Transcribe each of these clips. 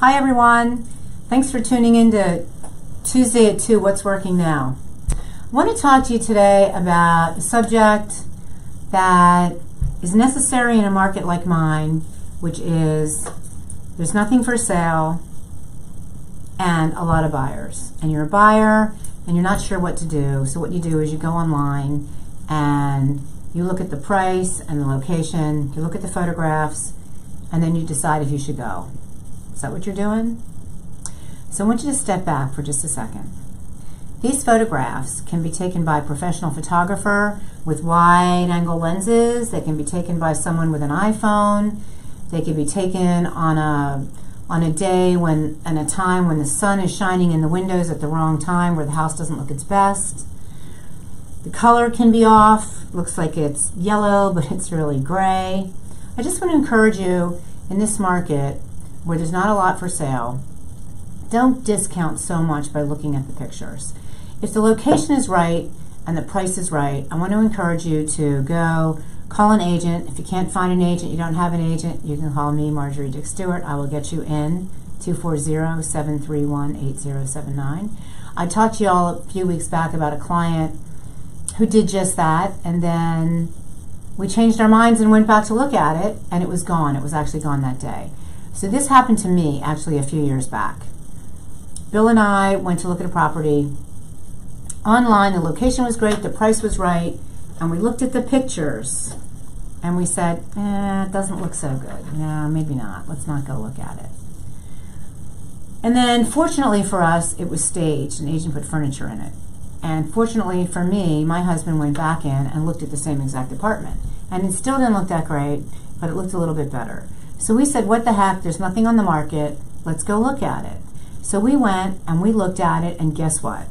Hi everyone. Thanks for tuning in to Tuesday at 2, What's Working Now. I want to talk to you today about a subject that is necessary in a market like mine, which is there's nothing for sale and a lot of buyers. And you're a buyer and you're not sure what to do. So what you do is you go online and you look at the price and the location, you look at the photographs, and then you decide if you should go. Is that what you're doing? So I want you to step back for just a second. These photographs can be taken by a professional photographer with wide-angle lenses. They can be taken by someone with an iPhone. They can be taken on a day and a time when the sun is shining in the windows at the wrong time, where the house doesn't look its best. The color can be off. Looks like it's yellow, but it's really gray. I just want to encourage you, in this market where there's not a lot for sale, don't discount so much by looking at the pictures. If the location is right and the price is right, I want to encourage you to go call an agent. If you can't find an agent, you don't have an agent, you can call me, Marjorie Dick Stuart. I will get you in, 240-731-8079. I talked to you all a few weeks back about a client who did just that, and then we changed our minds and went back to look at it, and it was gone. It was actually gone that day. So this happened to me actually a few years back. Bill and I went to look at a property online. The location was great, the price was right, and we looked at the pictures and we said, it doesn't look so good. No, maybe not. Let's not go look at it. And then fortunately for us, it was staged. An agent put furniture in it. And fortunately for me, my husband went back in and looked at the same exact apartment. And it still didn't look that great, but it looked a little bit better. So we said, what the heck, there's nothing on the market, let's go look at it. So we went and we looked at it, and guess what?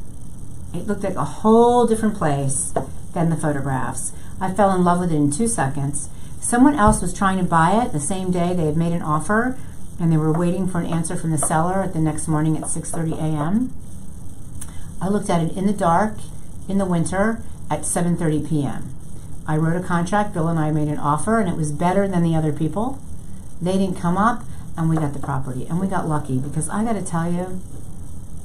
It looked like a whole different place than the photographs. I fell in love with it in 2 seconds. Someone else was trying to buy it the same day. They had made an offer, and they were waiting for an answer from the seller at the next morning at 6:30 a.m. I looked at it in the dark, in the winter, at 7:30 p.m. I wrote a contract, Bill and I made an offer, and it was better than the other people. They didn't come up, and we got the property. And we got lucky, because I got to tell you,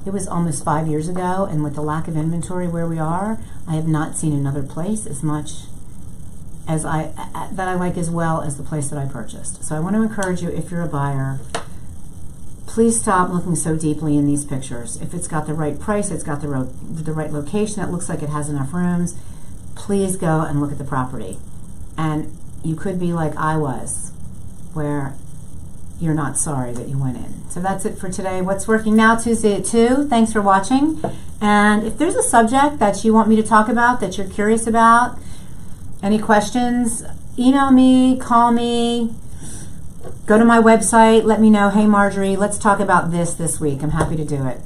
it was almost 5 years ago, and with the lack of inventory where we are, I have not seen another place as much as that I like as well as the place that I purchased. So I want to encourage you, if you're a buyer, please stop looking so deeply in these pictures. If it's got the right price, it's got the right location, it looks like it has enough rooms, please go and look at the property. And you could be like I was, where you're not sorry that you went in. So that's it for today. What's Working Now, Tuesday at 2. Thanks for watching. And if there's a subject that you want me to talk about, that you're curious about, any questions, email me, call me, go to my website, let me know, hey Marjorie, let's talk about this week. I'm happy to do it.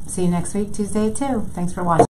See you next week, Tuesday at 2. Thanks for watching.